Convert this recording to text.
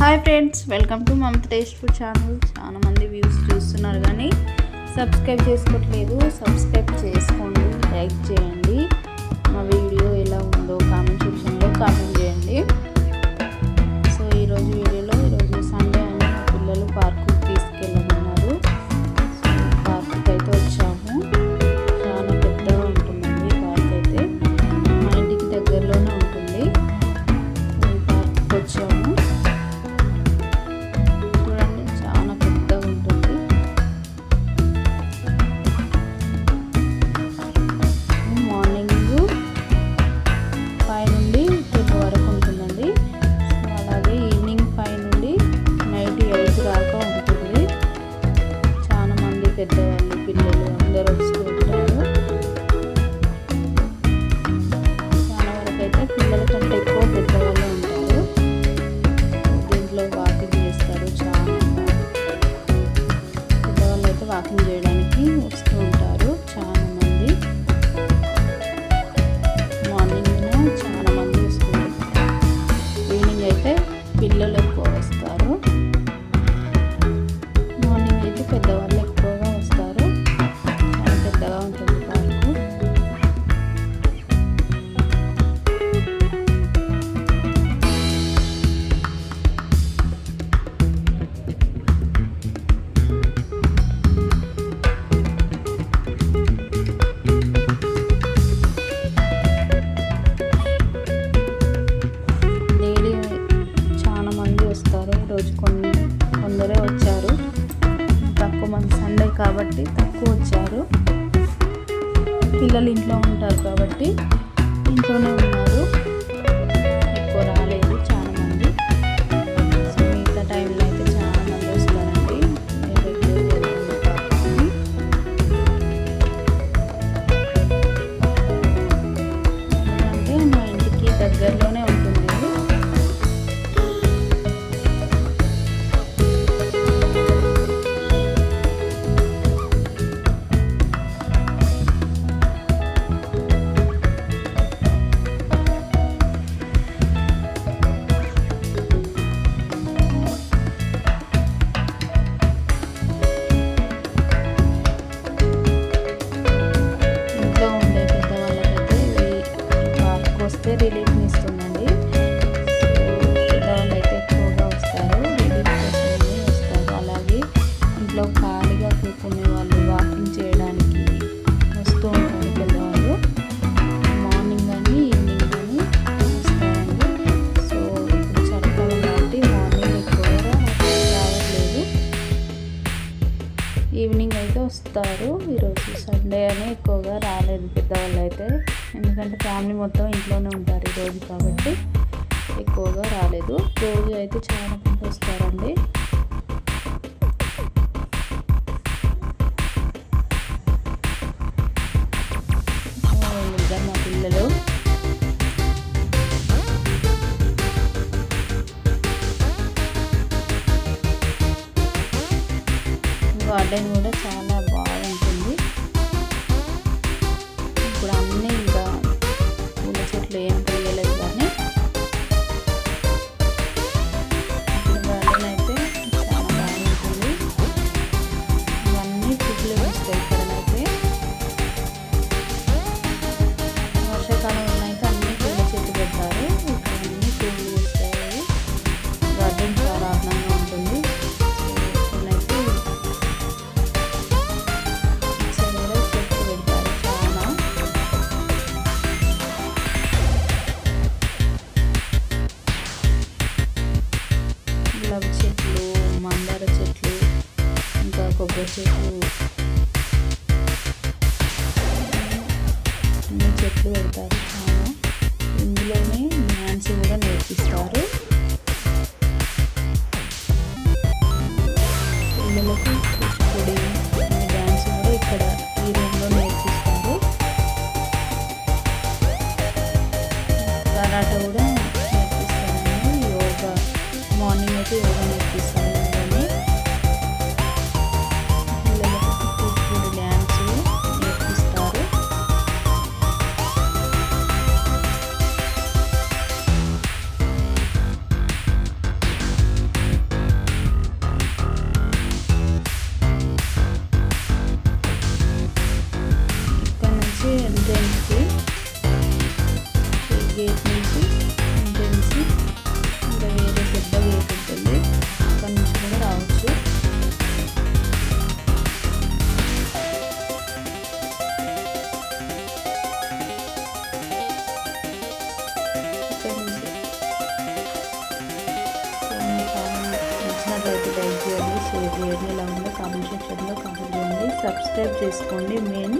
Hi friends, welcome to Mamata taste food channel. చాలా మంది views చూస్తున్నారు కానీ సబ్స్క్రైబ్ చేసుకోవట్లేదు. సబ్స్క్రైబ్ చేసుకోండి, లైక్ చేయండి. మా వీడియో ఎలా ఉందో కామెంట్ సెక్షన్లో కామెంట్ చేయండి. సో ఈరోజు వీడియోలో ఈరోజు సండే అని మా పిల్లలు పార్కుకి తీసుకెళ్ళమన్నారు. పార్కుకి అయితే వచ్చాము. చాలా పెద్దగా ఉంటుందండి పార్క్ అయితే, మా ఇంటికి దగ్గరలోనే ఉంటుంది. పార్క్కి వచ్చాము. పెద్దవాళ్ళు పిల్లలు అందరూ వస్తూ ఉంటారు. చాలా వరకు అయితే పిల్లల కంటే ఎక్కువ పెద్దవాళ్ళు ఉంటారు. దీంట్లో వాకింగ్ చేస్తారు. చాలా పెద్దవాళ్ళు అయితే వాకింగ్ చేయడానికి వస్తూ ఉంటారు. చాలా మంది మార్నింగ్ చాలా మంది వస్తారు. ఈవినింగ్ అయితే పిల్లలు ఎక్కువ వస్తారు. మార్నింగ్ అయితే పెద్దవాళ్ళు రోజు కొందరే వచ్చారు. తక్కువ మంది, సండే కాబట్టి తక్కువ వచ్చారు. పిల్లలు ఇంట్లో ఉంటారు కాబట్టి ఇంట్లోనే ఉన్నారు. ఎక్కువ రాలేదు చాలా మంది. సో మిగతా టైంలో అయితే చాలా మంది వస్తారండి. ఎందుకంటే మా ఇంటికి దగ్గరలోనే ఉంటుంది. రిలీఫ్ని ఇస్తుందండి. పెద్దవాళ్ళు అయితే ఎక్కువగా వస్తారు, రిలీఫ్ కోసమే వస్తారు. అలాగే ఇంట్లో ఖాళీగా కూర్చునే వాళ్ళు వాకింగ్ చేయడానికి వస్తూ ఉంటారు పెద్దవాళ్ళు. మార్నింగ్ కానీ ఈవినింగ్ కానీ వస్తారండి. సో ఇప్పుడు చలికాలం కాబట్టి మార్నింగ్ ఎక్కువగా రావట్లేదు, ఈవినింగ్ అయితే వస్తారు. ఈరోజు సండే అని ఎక్కువగా రాలేదు పెద్దవాళ్ళు అయితే, ఎందుకంటే ఫ్యామిలీ మొత్తం ఇంట్లోనే ఉంటారు ఈరోజు కాబట్టి ఎక్కువగా రాలేదు. రోజు అయితే చాలా మంది వస్తారండి. ఇద్దరు మా పిల్లలు. గార్డెన్ కూడా చాలా బాగుంటుంది. ఇప్పుడు అన్నీ ఇంకా పూల చెట్లు ఏం తెలియలేదు కానీ గార్డెన్ అయితే చాలా బాగుంటుంది. ఇవన్నీ పువ్వులు వస్తాయి ఇక్కడనైతే. వర్షాకాలంలో అయితే అన్ని పూల చెట్లు పెడతారు. ఇక్కడ అన్ని పువ్వులు వస్తాయి. గార్డెన్ చాలా అందంగా ఉంటుంది. ఇక్కడైతే గులాబీ చెట్లు, మందార చెట్లు, ఇంకా కొబ్బరి చెట్లు, అన్ని చెట్లు పెడతారు చాలా. ఇందులోనే డ్యాన్స్ కూడా నేర్పిస్తారు పిల్లలకి. కూచిపూడి డ్యాన్స్ కూడా ఇక్కడ ఈ రూమ్లో నేర్పిస్తారు. కరాటే కూడా నేర్పిస్తారండి. యోగా మార్నింగ్ అయితే యోగా నేర్పిస్తారు. పిల్లలకి కూచిపూడి డ్యాన్స్ నేర్పిస్తారు. నచ్చినట్లయితే లైక్ చేయండి, షేర్ చేయండి. ఎలా ఉందో కామెంట్ సెక్షన్లో కామెంట్ చేయండి. సబ్స్క్రైబ్ చేసుకోండి మెయిన్